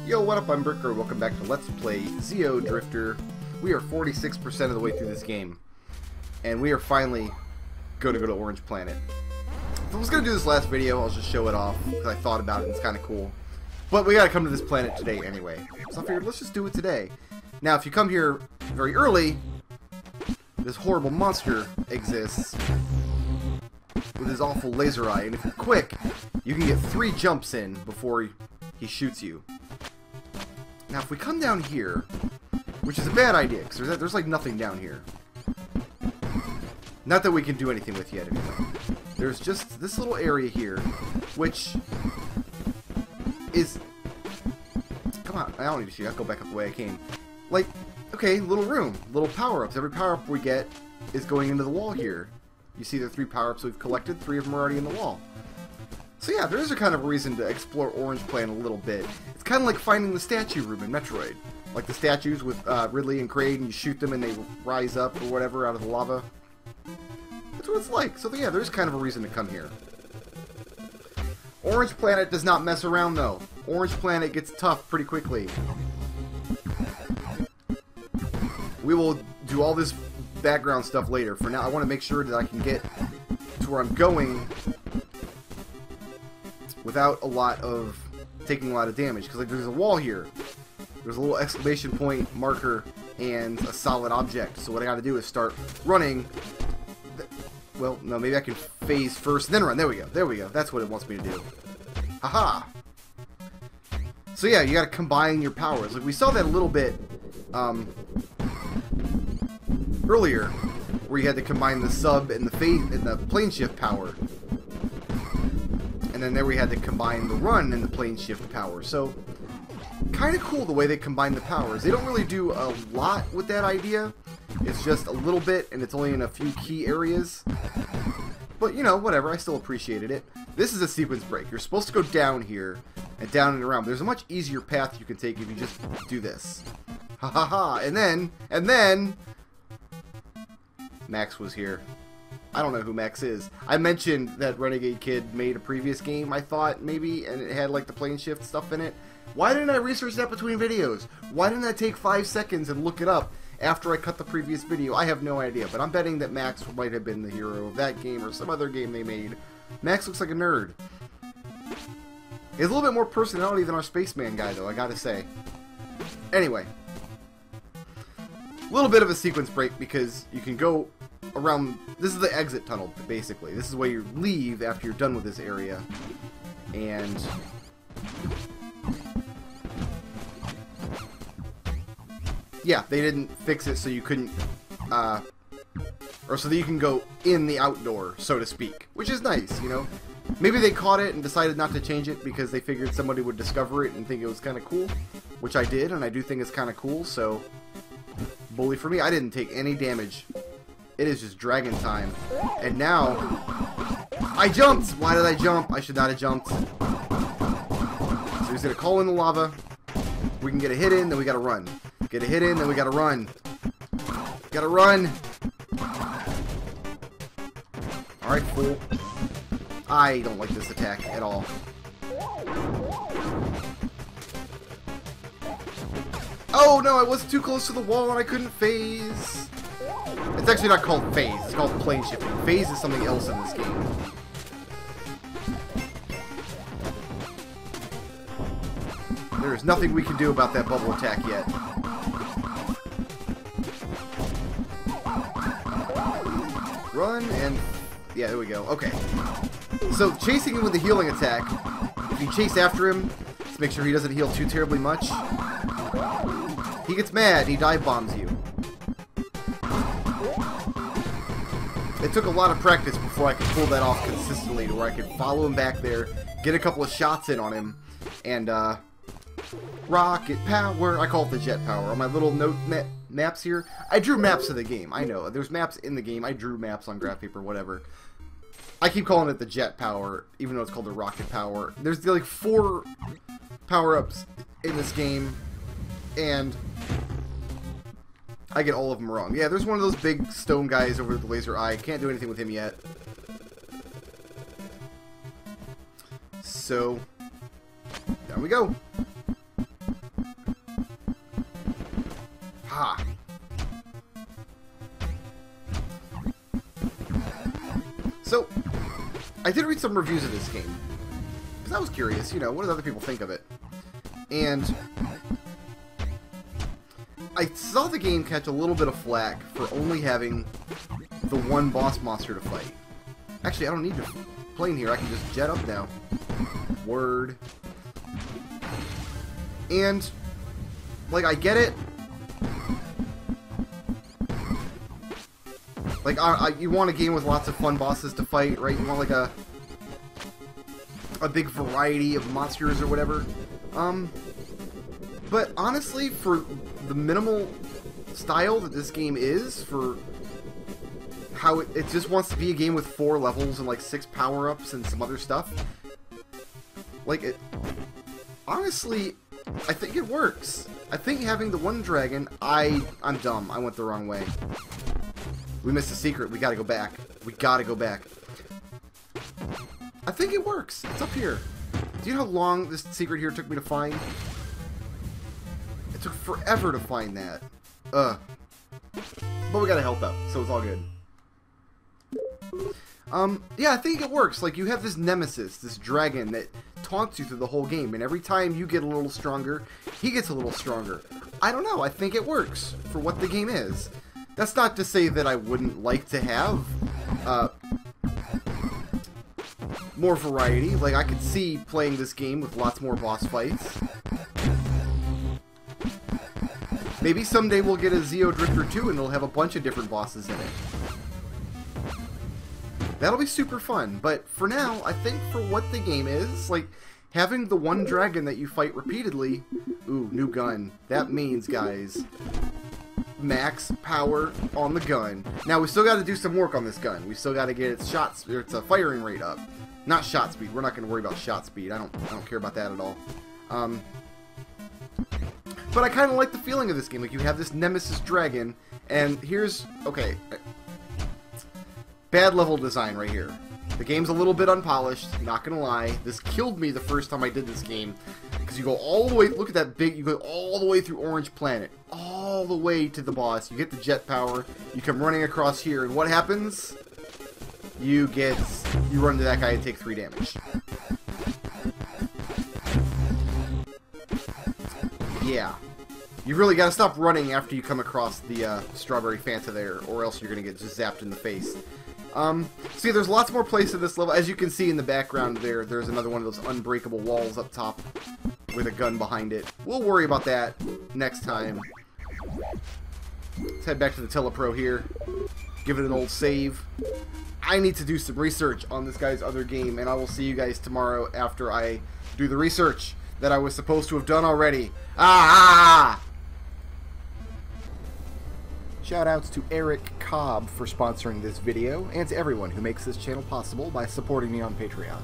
Yo, what up? I'm Brickroad. Welcome back to Let's Play Xeodrifter. We are 46% of the way through this game, and we are finally going to go to Orange Planet. If I was going to do this last video, I'll just show it off, because I thought about it and it's kind of cool. But we got to come to this planet today anyway, so I figured let's just do it today. Now, if you come here very early, this horrible monster exists with his awful laser eye, and if you're quick, you can get 3 jumps in before he shoots you. Now, if we come down here, which is a bad idea, because there's like nothing down here. Not that we can do anything with yet, anyway. There's just this little area here, which is... Come on, I don't need to shoot. I'll go back up the way I came. Like, okay, little room, little power-ups. Every power-up we get is going into the wall here. You see the 3 power-ups we've collected, 3 of them are already in the wall. So yeah, there is a kind of reason to explore Orange Planet a little bit. It's kind of like finding the statue room in Metroid. Like the statues with Ridley and Kraid, and you shoot them and they rise up or whatever out of the lava. That's what it's like. So yeah, there's kind of a reason to come here. Orange Planet does not mess around though. Orange Planet gets tough pretty quickly. We will do all this background stuff later. For now, I want to make sure that I can get to where I'm going without taking a lot of damage, because like there's a wall here, there's a little exclamation point marker and a solid object. So what I got to do is start running. Well, no, maybe I can phase first, then run. There we go. There we go. That's what it wants me to do. Haha. So yeah, you got to combine your powers. Like we saw that a little bit earlier, where you had to combine the sub and the plane shift power. And then there we had to combine the run and the plane shift power. So, kind of cool the way they combine the powers. They don't really do a lot with that idea. It's just a little bit, and it's only in a few key areas. But, you know, whatever. I still appreciated it. This is a sequence break. You're supposed to go down here and down and around. There's a much easier path you can take if you just do this. Ha ha ha. And then... Max was here. I don't know who Max is. I mentioned that Renegade Kid made a previous game, I thought, maybe, and it had, like, the plane shift stuff in it. Why didn't I research that between videos? Why didn't I take 5 seconds and look it up after I cut the previous video? I have no idea, but I'm betting that Max might have been the hero of that game or some other game they made. Max looks like a nerd. He has a little bit more personality than our spaceman guy, though, I gotta say. Anyway. A little bit of a sequence break, because you can go around. This is the exit tunnel, basically. This is where you leave after you're done with this area. And yeah, they didn't fix it so you couldn't or so that you can go in the outdoor, so to speak, which is nice, you know. Maybe they caught it and decided not to change it because they figured somebody would discover it and think it was kind of cool, which I did, and I do think it's kind of cool. So bully for me. I didn't take any damage. It is just dragon time. And now, I jumped! Why did I jump? I should not have jumped. So he's going to call in the lava. We can get a hit in, then we got to run. Get a hit in, then we got to run. Got to run! Alright, fool. I don't like this attack at all. Oh no, I was too close to the wall and I couldn't phase. It's actually not called phase, it's called plane shifting. Phase is something else in this game. There is nothing we can do about that bubble attack yet. Run and... yeah, there we go. Okay. So, chasing him with the healing attack, if you chase after him, to make sure he doesn't heal too terribly much, he gets mad, he dive bombs you. It took a lot of practice before I could pull that off consistently to where I could follow him back there, get a couple of shots in on him, and rocket power. I call it the jet power. On my little note maps here, I drew maps of the game. I know, there's maps in the game. I drew maps on graph paper, whatever. I keep calling it the jet power, even though it's called the rocket power. There's like 4 power-ups in this game, and I get all of them wrong. Yeah, there's one of those big stone guys over the laser eye. Can't do anything with him yet. So, down we go. I did read some reviews of this game, because I was curious, you know, what do other people think of it? And I saw the game catch a little bit of flack for only having the one boss monster to fight. Actually, I don't need to plane here, I can just jet up now. Word. And, like, I get it. Like, you want a game with lots of fun bosses to fight, right? You want, like, a big variety of monsters or whatever. But honestly, for the minimal style that this game is, for how it just wants to be a game with 4 levels and, like, 6 power-ups and some other stuff, like, it... Honestly, I think it works. I think having the one dragon, I'm dumb. I went the wrong way. We missed a secret. We gotta go back. We gotta go back. I think it works. It's up here. Do you know how long this secret here took me to find? It took forever to find that. But we got a health up, so it's all good. Yeah, I think it works. Like, you have this nemesis, this dragon that taunts you through the whole game, and every time you get a little stronger, he gets a little stronger. I don't know, I think it works for what the game is. That's not to say that I wouldn't like to have more variety. Like, I could see playing this game with lots more boss fights. Maybe someday we'll get a Xeodrifter 2 and it'll have a bunch of different bosses in it. That'll be super fun, but for now, I think for what the game is, like, having the one dragon that you fight repeatedly... Ooh, new gun. That means, guys, max power on the gun. Now, we still got to do some work on this gun. We still got to get its firing rate up. Not shot speed. We're not going to worry about shot speed. I don't care about that at all. But I kind of like the feeling of this game. Like, you have this nemesis dragon, and here's... Okay. Bad level design right here. The game's a little bit unpolished, not gonna lie. This killed me the first time I did this game. Because you go all the way... Look at that big... You go all the way through Orange Planet. All the way to the boss. You get the jet power. You come running across here, and what happens? You run into that guy and take 3 damage. Yeah. You really gotta stop running after you come across the Strawberry Fanta there, or else you're gonna get just zapped in the face. See, there's lots more places in this level. As you can see in the background there, there's another one of those unbreakable walls up top with a gun behind it. We'll worry about that next time. Let's head back to the Telepro here. Give it an old save. I need to do some research on this guy's other game, and I will see you guys tomorrow after I do the research that I was supposed to have done already. Ah! Shoutouts to Eric Cobb for sponsoring this video, and to everyone who makes this channel possible by supporting me on Patreon.